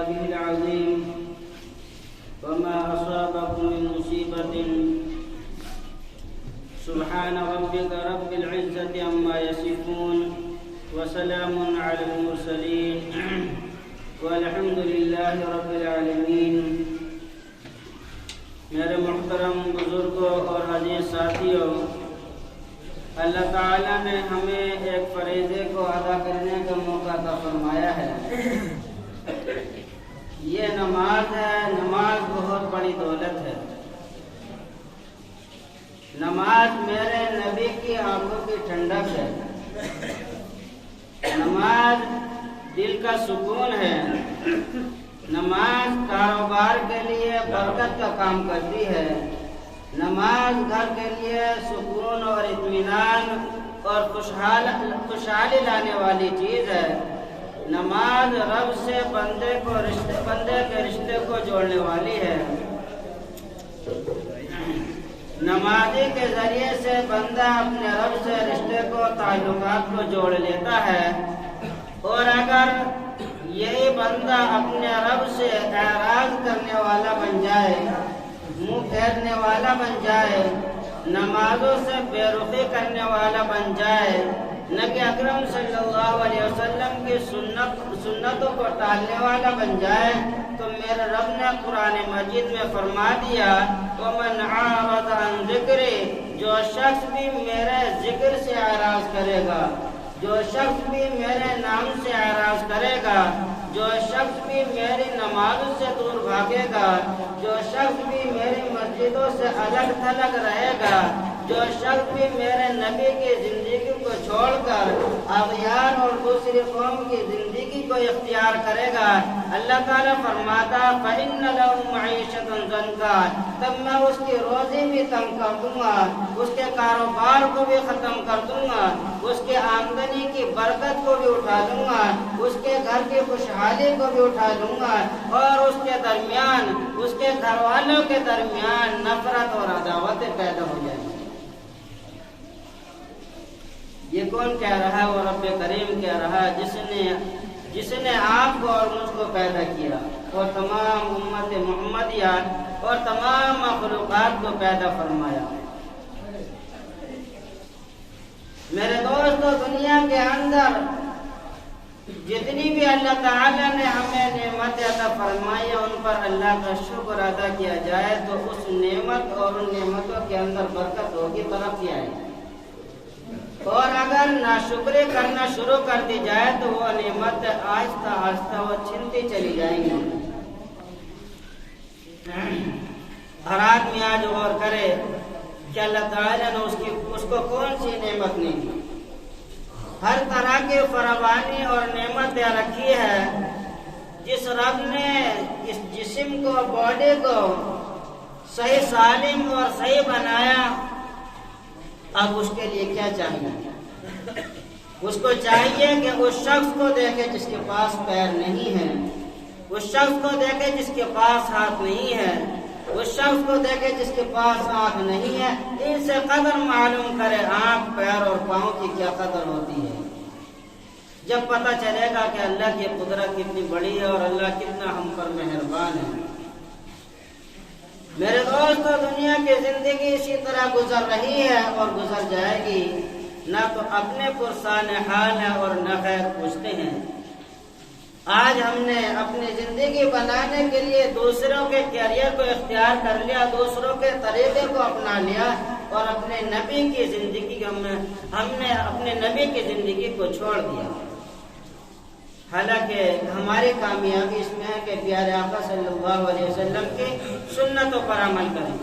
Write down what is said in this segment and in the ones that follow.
كتابه العظيم وما أصابكم من مصيبة سبحان ربك رب العزة عما يصفون وسلام على المرسلين والحمد لله رب العالمين۔ میرے محترم بزرگوں اور عزیز ساتھیوں، اللہ تعالیٰ نے ہمیں ایک فریضے کو ادا کرنے کا موقع عطا فرمایا ہے۔ یہ نماز ہے۔ نماز بہت بڑی دولت ہے۔ نماز میرے نبی کی آنکھوں کی ٹھنڈک ہے۔ نماز دل کا سکون ہے۔ نماز کاروبار کے لیے برکت کا کام کرتی ہے۔ نماز گھر کے لیے سکون اور اطمینان اور خوشحالی لانے والی چیز ہے۔ نماز رب سے بندے کے رشتے کو جوڑنے والی ہے۔ نمازی کے ذریعے سے بندہ اپنے رب سے رشتے کو، تعلقات کو جوڑ لیتا ہے، اور اگر یہی بندہ اپنے رب سے اعراض کرنے والا بن جائے، منہ پھیرنے والا بن جائے، نمازوں سے بے رخی کرنے والا بن جائے، نبی اکرم صلی اللہ علیہ وسلم کی سنتوں کو ٹالنے والا بن جائے، تو میرے رب نے قرآن مجید میں فرما دیا وَمَنْ عَارَضَ عَنْ ذِكْرِي، جو شخص بھی میرے ذکر سے اعراض کرے گا، جو شخص بھی میرے نام سے اعراض کرے گا، جو شخص بھی میری نمازوں سے دور بھاگے گا، جو شخص بھی میری مسجدوں سے الگ تھلگ رہے گا، جو شخص بھی میرے نبی کی زندگی کو چھوڑ کر اغیار اور دوسری قوم کی زندگی کو اختیار کرے گا، اللہ تعالیٰ فرماتا فَإِنَّ لَهُ مَعِيشَةً ضَنْكًا، تب میں اس کی روزی بھی تنگ کر دوں گا، اس کے کاروبار کو بھی ختم کر دوں گا، اس کے آمدنی کی برکت کو بھی اٹھا لوں گا، اس کے گھر کی خوشحالی کو بھی اٹھا لوں گا، اور اس کے درمیان، اس کے گھر والوں کے درمیان نفرت اور عداوتیں پیدا ہو جائیں گی۔ یہ کون کہہ رہا ہے؟ وہ رب کریم کہہ رہا ہے، جس نے آپ کو اور مجھ کو پیدا کیا، اور تمام امت محمدیہ اور تمام مخلوقات کو پیدا فرمایا۔ میرے دوستو، دنیا کے اندر جتنی بھی اللہ تعالیٰ نے ہمیں نعمت عطا فرمائی ہے، ان پر اللہ کا شکر ادا کیا جائے تو اس نعمت اور ان نعمتوں کے اندر برکت ہوگی، ترقی آئے گی، اور اگر ناشکری کرنا شروع کر دی جائے تو وہ نعمت آہستہ آہستہ وہ چھنتی چلی جائیں گی۔ ہر آدمی آج غور کرے کہ اللہ تعالیٰ نے اس کو کون سی نعمت نہیں دی۔ ہر طرح کی فراوانی اور نعمت دے رکھی ہے۔ جس رب نے اس جسم کو، باڈی کو صحیح سالم اور صحیح بنایا، اب اس کے لیے کیا چاہیے؟ اس کو چاہیے کہ اس شخص کو دیکھے جس کے پاس پیر نہیں ہے، اس شخص کو دیکھے جس کے پاس ہاتھ نہیں ہے، اس شخص کو دیکھے جس کے پاس آنکھ نہیں ہے، ان سے قدر معلوم کرے آنکھ، پیر اور پاؤں کی کیا قدر ہوتی ہے۔ جب پتہ چلے گا کہ اللہ کی قدرت کتنی بڑی ہے اور اللہ کتنا ہم پر مہربان ہے۔ میرے دوستو، دنیا کی زندگی اسی طرح گزر رہی ہے اور گزر جائے گی، نہ تو اپنے پرسان حال ہے اور نہ خیر پوچھتے ہیں۔ آج ہم نے اپنی زندگی بنانے کے لیے دوسروں کے کیریئر کو اختیار کر لیا، دوسروں کے طریقے کو اپنا لیا، اور اپنے نبی کی زندگی ہم نے اپنے نبی کی زندگی کو چھوڑ دیا۔ حالانکہ ہماری کامیابی اس میں ہے کہ پیارے آقا صلی اللہ علیہ وسلم کی سنتوں پر عمل کریں۔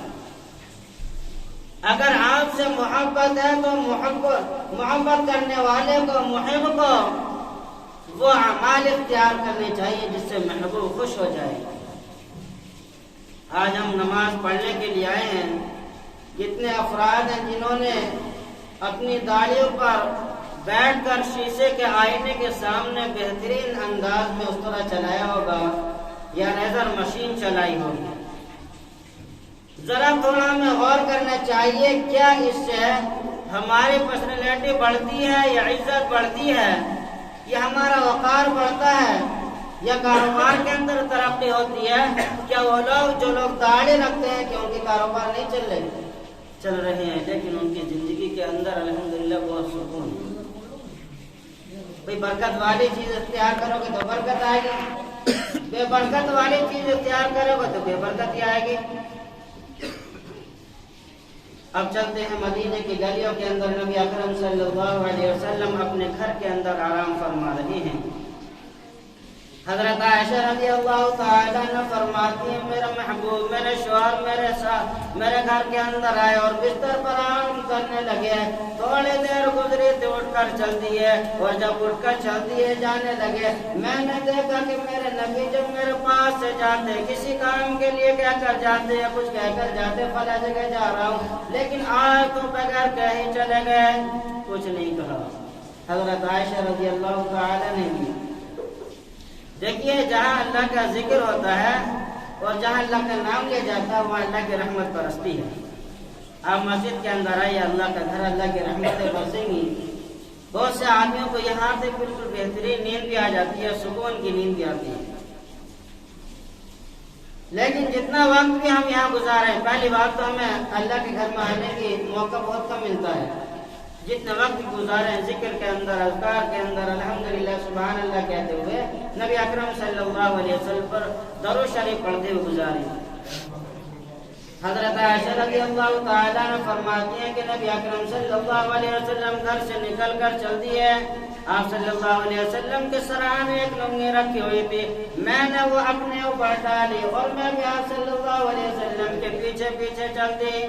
اگر آپ سے محبت ہے تو محبت کرنے والے کو، محب کو وہ اعمال اختیار کرنے چاہیے جس سے محبوب خوش ہو جائے۔ آج ہم نماز پڑھنے کے لیے آئے ہیں، کتنے افراد ہیں جنہوں نے اپنی داڑھیوں پر بیٹھ کر شیشے کے آئینے کے سامنے بہترین انداز میں اس طرح چلایا ہوگا یا لیزر مشین چلائی ہوگی۔ ذرا تھوڑا ہمیں غور کرنا چاہیے، کیا اس سے ہماری پرسنالٹی بڑھتی ہے یا عزت بڑھتی ہے، یا ہمارا وقار بڑھتا ہے، یا کاروبار کے اندر ترقی ہوتی ہے؟ کیا وہ لوگ جو لوگ داڑھی رکھتے ہیں کہ ان کے کاروبار نہیں چل رہے ہیں لیکن ان کی زندگی کے اندر الحمدللہ بہت سکون ہے؟ کوئی برکت والی چیز اختیار کرو گے تو برکت آئے گی، بے برکت والی چیز اختیار کرو گے تو بے برکت آئے گی۔ اب چلتے ہیں مدینے کی گلیوں کے اندر۔ نبی اکرم صلی اللہ علیہ وسلم اپنے گھر کے اندر آرام فرما رہے ہیں۔ حضرت عائشہ رضی اللہ تعالیٰ عنہ فرماتی ہیں میرا محبوب میرے شوہر میرے گھر کے اندر آئے اور بستر پر آرام کرنے لگے، تھوڑی دیر گزری تو اٹھ کر چل دیے، اور جب اٹھ کر چل دیے جانے لگے، میں نے دیکھا کہ میرے نبی جب میرے پاس سے جاتے کسی کام کے لیے کہہ کر جاتے یا کچھ کہہ کر جاتے فلاں جگہ جا رہا ہوں، لیکن آج تو بغیر کہیں چلے گئے، کچھ نہیں کہا۔ حضرت عائشہ رضی اللہ تعالیٰ نے بھی دیکھیے جہاں اللہ کا ذکر ہوتا ہے اور جہاں اللہ کا نام لیا جاتا ہے وہاں اللہ کی رحمت برستی ہے۔ آپ مسجد کے اندر آئیے، اللہ کا گھر، اللہ کی رحمتیں برسیں گی۔ بہت سے آدمیوں کو یہاں سے بالکل بہترین نیند بھی آ جاتی ہے، سکون کی نیند بھی آتی ہے، لیکن جتنا وقت بھی ہم یہاں گزارے، پہلی بات تو ہمیں اللہ کے گھر میں آنے کی موقع بہت کم ملتا ہے۔ جتنے وقت گزارے ذکر کے اندر، اذکار کے اندر، الحمدللہ سبحان اللہ کہتے ہوئے، نبی اکرم صلی اللہ علیہ وسلم پر درود شریف پڑھتے ہوئے گزارے۔ حضرت عائشہ رضی اللہ تعالیٰ عنہ فرماتی ہیں کہ نبی اکرم صلی اللہ علیہ وسلم گھر سے نکل کر چل دیے، آپ صلی اللہ علیہ وسلم کے سرانے میں ایک لنگی رکھی ہوئی تھی، میں نے وہ اپنے اوپر ڈالی اور میں بھی آپ صلی اللہ علیہ وسلم کے پیچھے پیچھے چل دی۔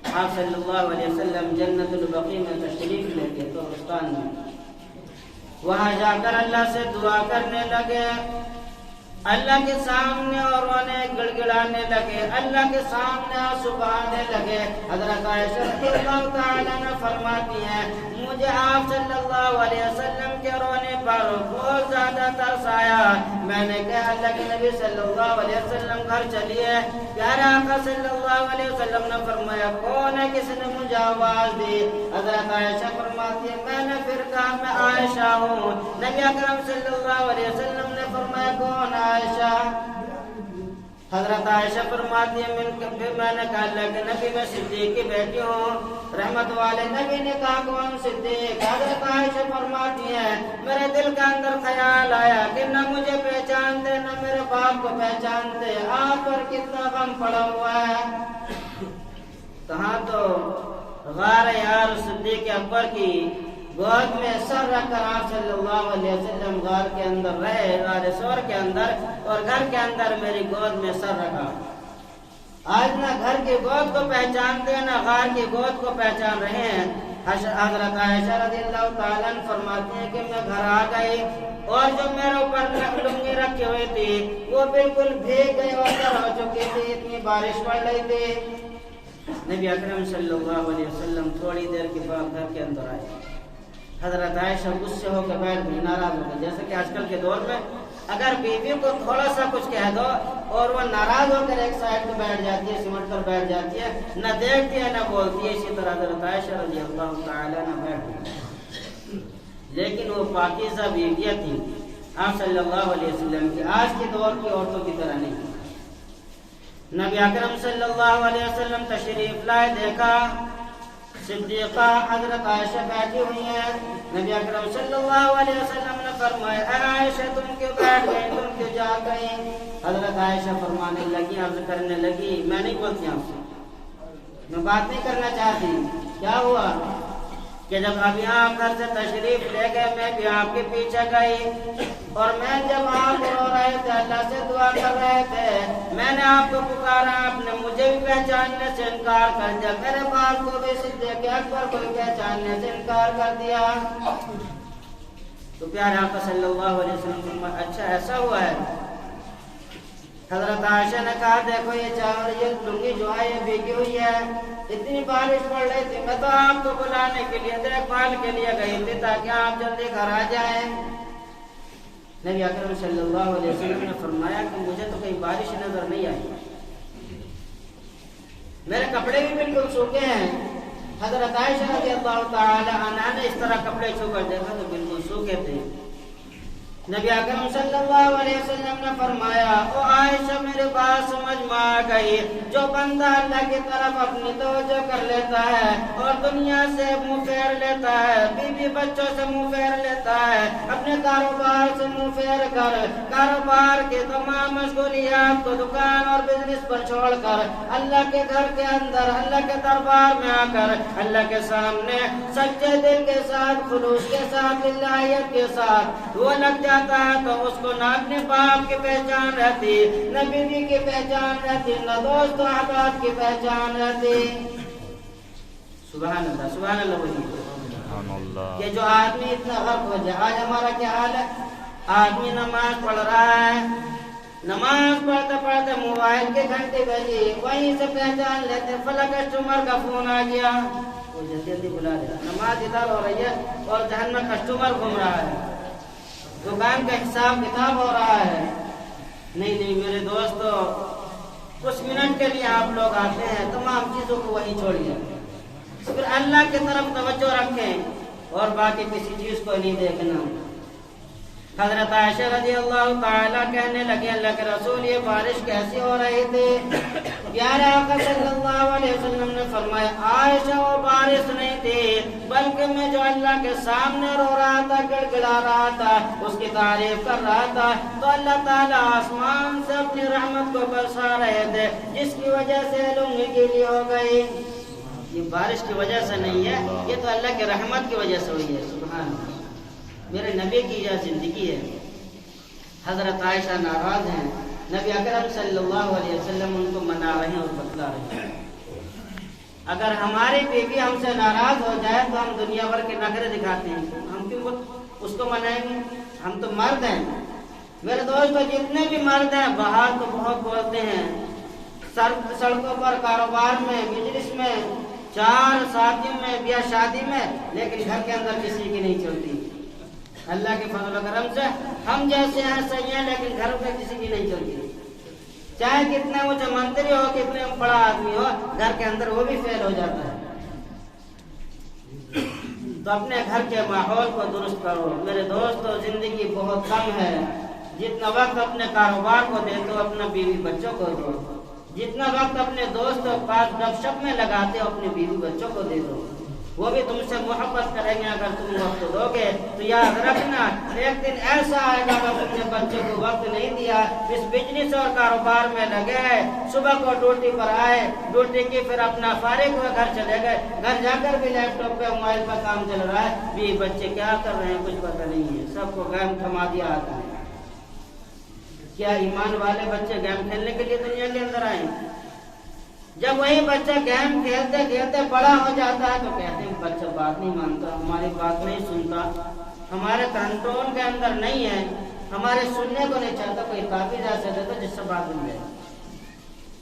آپ صلی اللہ علیہ وسلم جنت البقیع میں تشریف لے گئے قبرستان میں، وہاں جا کر اللہ سے دعا کرنے لگے، اللہ کے سامنے اور رونے گڑگڑانے لگے، اللہ کے سامنے آنسو بہانے لگے۔ حضرت عائشہ رضی اللہ تعالیٰ عنہ فرماتی ہیں مجھے آپ صلی اللہ علیہ وسلم کے رونے پر بہت زیادہ ترس آیا، میں نے کہا اللہ کے نبی صلی اللہ علیہ وسلم گھر چلیے۔ پیارے آقا صلی اللہ علیہ وسلم نے فرمایا کون ہے، کس نے مجھے آواز دی؟ حضرت عائشہ فرماتی ہے میں نے پھر کہا میں عائشہ ہوں۔ نبی اکرم صلی اللہ علیہ وسلم نے فرمایا کون عائشہ؟ حضرت عائشہ فرماتی ہے میں نے کہا اللہ کے نبی میں صدیق کی بیٹی ہوں۔ رحمت والے نبی نے کہا کون صدیق؟ حضرت عائشہ فرماتی ہے میرے دل کے اندر خیال آیا کہ نہ مجھے پہچانتے نہ میرے باپ کو پہچانتے، آپ پر کتنا غم پڑا ہوا ہے۔ کہاں تو غار یار صدیق اکبر کی گود میں سر رکھ کر آپ صلی اللہ علیہ وسلم غار کے اندر رہے، غار سور کے اندر، اور گھر کے اندر میری گود میں سر رکھا۔ آج نہ گھر کی گود کو پہچانتے نہ غار کی گود کو پہچان رہے ہیں۔ حضرت عائشہ رضی اللہ تعالیٰ عنہ فرماتی ہیں کہ میں گھر آ گئی اور جو میرے اوپر لنگی رکھی ہوئی تھی وہ بالکل بھیگ گئی اور تر ہو چکی تھی، اتنی بارش پڑ رہی تھی۔ نبی اکرم صلی اللہ علیہ وسلم تھوڑی دیر کے بعد گھر کے اندر آئے۔ حضرت عائشہ غصے ہو کے بیٹھ گئی، ناراض ہو گئی، جیسے کہ آج کل کے دور میں اگر بیوی کو تھوڑا سا کچھ کہہ دو اور وہ ناراض ہو کر ایک سائڈ پہ بیٹھ جاتی ہے، سمٹ کر بیٹھ جاتی ہے، نہ دیکھتی ہے نہ بولتی ہے، اسی طرح حضرت عائشہ رضی اللہ تعالیٰ عنہ بیٹھ گئی، لیکن وہ پاکیزہ بیویاں تھیں آپ صلی اللہ علیہ وسلم کی، آج کے دور کی عورتوں کی طرح نہیں۔ نبی اکرم صلی اللہ علیہ وسلم تشریف لائے، دیکھا صدیقہ حضرت عائشہ بیٹھی ہوئی ہیں۔ نبی اکرم صلی اللہ علیہ وسلم نے فرمایا اے عائشہ تم کیوں بیٹھ گئی، تم کیوں جا گئی؟ حضرت عائشہ فرمانے لگی، عرض کرنے لگی میں نہیں بولتی آپ سے، میں بات نہیں کرنا چاہتی۔ کیا ہوا کہ جب ابھی آپ گھر سے تشریف لے گئے میں بھی آپ کے پیچھے گئی، اور میں جب آپ رو رہے تھے اللہ سے دعا کر رہے تھے میں نے آپ کو پکارا، آپ نے مجھے بھی پہچاننے سے انکار کر دیا، میرے باپ کو بھی صدیق اکبر کو بھی پہچاننے سے انکار کر دیا۔ تو پیارے آقا صلی اللہ علیہ وسلم فرمایا اچھا ایسا ہوا ہے؟ حضرت عائشہ نے کہا دیکھو یہ لنگی جو ہے یہ بھیگی ہوئی ہے، اتنی بارش پڑ رہی تھی، میں تو آپ کو بلانے کے لیے دیکھ بھال کے لیے گئی تھی تاکہ آپ جلدی گھر آ جائیں۔ نبی اکرم صلی اللہ علیہ وسلم نے فرمایا کہ مجھے تو کہیں بارش نظر نہیں آئی، میرے کپڑے بھی بالکل سوکھے ہیں۔ حضرت عائشہ رضی اللہ تعالی عنہا نے اس طرح کپڑے چھو کر دیکھا تو بالکل سوکھے تھے۔ نبی اکرم صلی اللہ علیہ وسلم نے فرمایا او عائشہ میرے بات سمجھ میں آ گئی، جو بندہ اللہ کی طرف اپنی توجہ کر لیتا ہے اور دنیا سے منہ پھیر لیتا ہے، بیوی بچوں سے منہ پھیر لیتا ہے، اپنے کاروبار سے منہ پھیر کر کاروبار کے تمام مشغولیات کو دکان اور بزنس پر چھوڑ کر اللہ کے گھر کے اندر اللہ کے دربار میں آ کر اللہ کے سامنے سچے دل کے ساتھ خلوص کے ساتھ اللہیت کے ساتھ وہ لگ جاتا ہے تو اس کو نہ اپنے باپ کی پہچان رہتی، نہ بیوی کی پہچان رہتی، نہ دوست و احباب کی پہچان رہتی۔ سبحان اللہ سبحان اللہ سبحان اللہ۔ یہ جو آدمی اتنا غرق ہو جائے، آج ہمارا کیا حال ہے؟ آدمی نماز پڑھ رہا ہے، نماز پڑھتے پڑھتے موبائل کے گھنٹے بجی، وہیں سے پہچان لیتے فلاں کسٹمر کا فون آ گیا، وہ جلدی جلدی بلا لیا، نماز ادھر ہو رہی ہے اور ذہن میں کسٹمر گھوم رہا ہے، دکان کا حساب کتاب ہو رہا ہے۔ نہیں میرے دوستو، کچھ منٹ کے لیے آپ لوگ آتے ہیں، تمام چیزوں کو وہیں چھوڑیے، پھر اللہ کی طرف توجہ رکھیں اور باقی کسی چیز کو نہیں دیکھنا۔ حضرت عائشہ رضی اللہ تعالیٰ کہنے لگے اللہ کے رسول یہ بارش کیسی ہو رہی تھی؟ پیارے آقا صلی اللہ علیہ وسلم نے فرمایا عائشہ وہ بارش نہیں تھی بلکہ میں جو اللہ کے سامنے رو رہا تھا، گڑ گڑا رہا تھا، اس کی تعریف کر رہا تھا، تو اللہ تعالیٰ آسمان سے اپنی رحمت کو برسا رہے تھے جس کی وجہ سے لنگی گیلی ہو گئی۔ یہ بارش کی وجہ سے نہیں ہے، یہ تو اللہ کی رحمت کی وجہ سے ہوئی ہے۔ سبحان اللہ، میرے نبی کی یہ زندگی ہے۔ حضرت عائشہ ناراض ہیں، نبی اکرم صلی اللہ علیہ وسلم ان کو منا رہے ہیں اور بتلا رہے ہیں۔ اگر ہماری بیوی ہم سے ناراض ہو جائے تو ہم دنیا بھر کے نخرے دکھاتے ہیں، ہم کیوں اس کو منائیں گے؟ ہم تو مرد ہیں میرے دوستو، جتنے بھی مرد ہیں باہر تو بہت بولتے ہیں، سڑکوں پر، کاروبار میں، بزنس میں، چار ساتھیوں میں، بیاہ شادی میں، لیکن گھر کے اندر کسی کی نہیں چلتی۔ اللہ کے فضل و کرم سے ہم جیسے ہیں صحیح ہیں، لیکن گھر میں کسی کی نہیں چلتی، چاہے کتنے اونچا منتری ہو، کتنے بڑا آدمی ہو، گھر کے اندر وہ بھی فیل ہو جاتا ہے۔ تو اپنے گھر کے ماحول کو درست کرو میرے دوستو، زندگی بہت کم ہے، جتنا وقت اپنے کاروبار کو دے دو اپنا بیوی بچوں کو دو، جتنا وقت اپنے دوست کے پاس گپ شپ میں لگاتے ہو اپنے بیوی بچوں کو دے دو، وہ بھی تم سے محبت کریں گے اگر تم وقت دو گے۔ تو یاد رکھنا ایک دن ایسا آئے گا اگر تم نے بچوں کو وقت نہیں دیا، اس بزنس اور کاروبار میں لگے ہیں، صبح کو ڈیوٹی پر آئے، ڈیوٹی کی پھر اپنا فارغ ہوئے گھر چلے گئے، گھر جا کر بھی لیپ ٹاپ پہ موبائل پر کام چل رہا ہے، بھی بچے کیا کر رہے ہیں کچھ پتہ نہیں ہے، سب کو گیم تھما دیا آتا ہے۔ کیا ایمان والے بچے گیم کھیلنے کے لیے دنیا کے اندر آئے؟ جب وہی بچہ گیم کھیلتے کھیلتے بڑا ہو جاتا ہے تو کہتے ہیں بچہ بات نہیں مانتا، ہماری بات نہیں سنتا، ہمارے کنٹرول کے اندر نہیں ہے، ہمارے سننے کو نہیں چاہتا، کوئی تعویذ ایسے دیتا جس سے بات بن جائے۔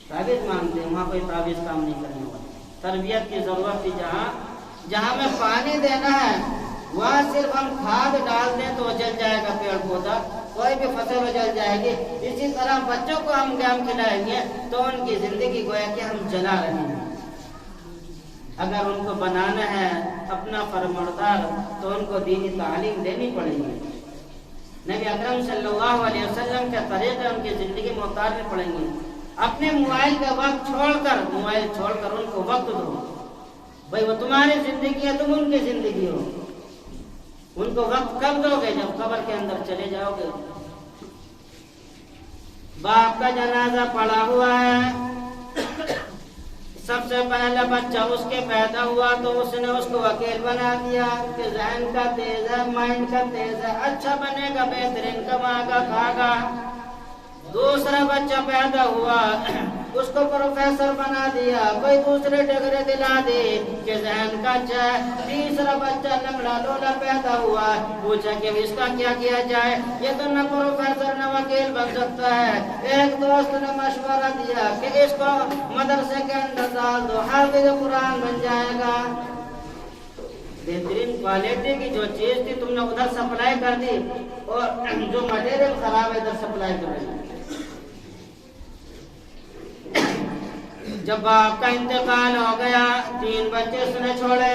تعویذ مانگتے ہیں، وہاں کوئی تعویذ کام نہیں کرنے والا۔ تربیت کی ضرورت تھی، جہاں میں پانی دینا ہے وہاں صرف ہم کھاد ڈال دیں تو جل جائے گا پیڑ پودا، کوئی بھی فصل جل جائے گی۔ اسی طرح بچوں کو ہم گیم کھلائیں گے تو ان کی زندگی گویا کہ ہم جلا رہے ہیں۔ اگر ان کو بنانا ہے اپنا فرمانبردار تو ان کو دینی تعلیم دینی پڑے گی، نبی اکرم صلی اللہ علیہ وسلم کے طریقے ان کی زندگی میں اتارنے پڑیں گے۔ اپنے موبائل کا وقت چھوڑ کر ان کو وقت دو، بھائی وہ تمہاری زندگی ہے، تم ان کی زندگی ہو۔ ان کو وقت کب دو گے؟ جب قبر کے اندر چلے جاؤ گے۔ باپ کا جنازہ پڑا ہوا ہے، سب سے پہلا بچہ اس کے پیدا ہوا تو اس نے اس کو وکیل بنا دیا کہ ذہن کا تیز ہے، مائنڈ کا تیز ہے، اچھا بنے گا، بہترین کمائے گا، کھائے گا۔ دوسرا بچہ پیدا ہوا، اس کو پروفیسر بنا دیا، کوئی دوسرے ڈگری دلا دی کہ ذہن کا اچھا ہے۔ تیسرا بچہ لنگڑا لولا پیدا ہوا، پوچھا کہ اس کا کیا کیا جائے، یہ تو نہ پروفیسر نہ وکیل بن سکتا ہے۔ ایک دوست نے مشورہ دیا کہ اس کو مدرسے کے اندر ڈال دو، حافظ قرآن بن جائے گا۔ بہترین کوالٹی کی جو چیز تھی تم نے ادھر سپلائی کر دی اور جو مٹیریل خراب ہے ادھر سپلائی کر رہی ہے۔ جب باپ کا انتقال ہو گیا، 3 بچے اس نے چھوڑے،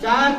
4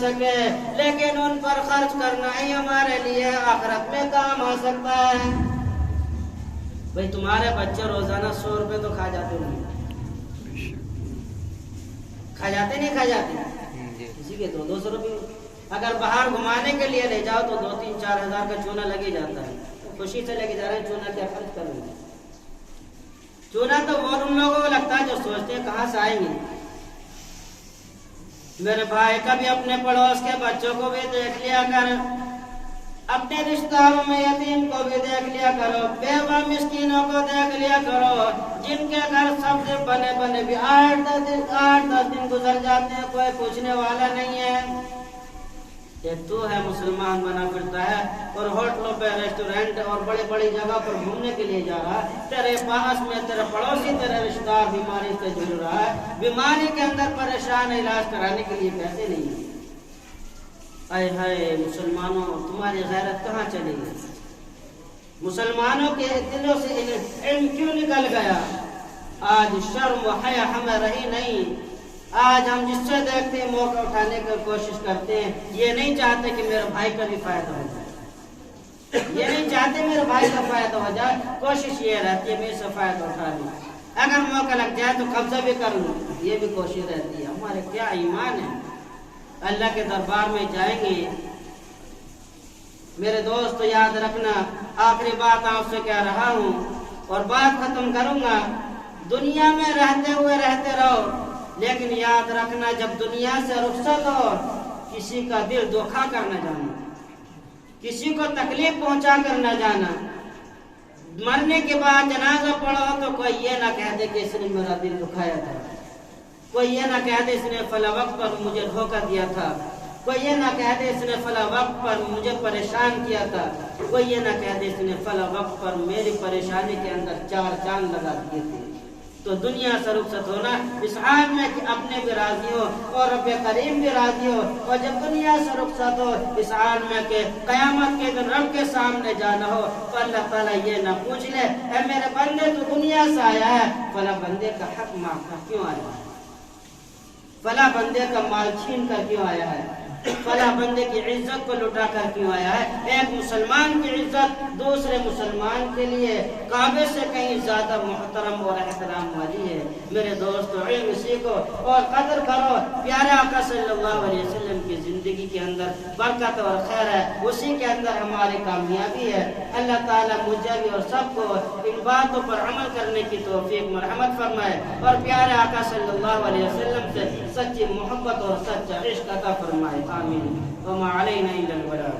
سکے، لیکن ان پر خرچ کرنا ہی ہمارے لیے آخرت میں کام آ سکتا ہے۔ بھئی تمہارے بچے روزانہ 100 روپے تو کھا جاتے ہوں گے، کھا جاتے نہیں کھا جاتے، کسی کے 200 روپے۔ اگر باہر گھمانے کے لیے لے جاؤ تو 2-3-4 ہزار کا چونا لگ ہی جاتا ہے، خوشی سے لے کے جا رہے ہیں، چونا کیا خرچ کریں گے؟ چونا تو وہ ان لوگوں کو لگتا ہے جو سوچتے ہیں کہاں سے آئیں گے۔ میرے بھائی کا بھی اپنے پڑوس کے بچوں کو بھی دیکھ لیا کر، اپنے رشتہ داروں میں یتیم کو بھی دیکھ لیا کرو، بیوہ مسکینوں کو دیکھ لیا کرو، جن کے گھر سب سے بنے بھی 8-10 دن گزر جاتے ہیں، کوئی پوچھنے والا نہیں ہے۔ ایک تو ہے مسلمان بنا پھرتا ہے اور ہوٹلوں پہ، ریسٹورینٹ اور بڑی جگہ پر گھومنے کے لیے جا رہا ہے، تیرے پاس میں تیرے پڑوسی، تیرے رشتہ دار بیماری سے جھول رہا ہے، بیماری کے اندر پریشان، علاج کرانے کے لیے پیسے نہیں ہیں۔ اے ہائے مسلمانوں، تمہاری غیرت کہاں چلی گئی؟ مسلمانوں کے دلوں سے علم کیوں نکل گیا؟ آج شرم و حیا ہمیں رہی نہیں۔ آج ہم جس سے دیکھتے ہیں موقع اٹھانے کی کوشش کرتے ہیں، یہ نہیں چاہتے کہ میرے بھائی کا بھی فائدہ ہو جائے، یہ نہیں چاہتے میرے بھائی کا فائدہ ہو جائے، کوشش یہ رہتی ہے میں اس سے فائدہ اٹھا لوں، اگر موقع لگ جائے تو قبضہ بھی کر لوں، یہ بھی کوشش رہتی ہے۔ ہمارے کیا ایمان ہے، اللہ کے دربار میں جائیں گے۔ میرے دوست یاد رکھنا، آخری بات آپ سے کہہ رہا ہوں اور بات ختم کروں گا، دنیا میں رہتے ہوئے رہتے رہو، لیکن یاد رکھنا جب دنیا سے رخصت ہو، کسی کا دل دھوکا کر نہ جانا، کسی کو تکلیف پہنچا کر نہ جانا۔ مرنے کے بعد جنازہ پڑھو تو کوئی یہ نہ کہہ دے کہ اس نے میرا دل دکھایا تھا، کوئی یہ نہ کہہ دے اس نے فلاں وقت پر مجھے دھوکا دیا تھا، کوئی یہ نہ کہہ دے اس نے فلاں وقت پر مجھے پریشان کیا تھا، کوئی یہ نہ کہہ دے اس نے فلاں وقت پر میری پریشانی کے اندر 4 چاند لگا دیے تھے۔ تو دنیا سے رخصت ہونا اس حال میں کہ اپنے بھی راضی ہو اور رب کریم بھی راضی ہو، اور جب دنیا سے رخصت ہو اس حال میں کہ قیامت کے دن رب کے سامنے جانا ہو تو اللہ تعالیٰ یہ نہ پوچھ لے اے میرے بندے تو دنیا سے آیا ہے، فلاں بندے کا حق مانگ کر کیوں آیا ہے، فلاں بندے کا مال چھین کر کیوں آیا ہے، فلاں بندے کی عزت کو لٹا کر کیوں آیا ہے۔ ایک مسلمان کی عزت دوسرے مسلمان کے لیے کعبے سے کہیں زیادہ محترم اور احترام والی ہے۔ میرے دوستو، علم سیکھو اور قدر کرو، پیارے آقا صلی اللہ علیہ وسلم کی زندگی کے اندر برکت اور خیر ہے، اسی کے اندر ہماری کامیابی ہے۔ اللہ تعالیٰ مجھے بھی اور سب کو ان باتوں پر عمل کرنے کی توفیق مرحمت فرمائے اور پیارے آقا صلی اللہ علیہ وسلم سے سچی محبت اور سچا عشق عطا فرمائے، آمین۔ وما علینا الا البلاغ۔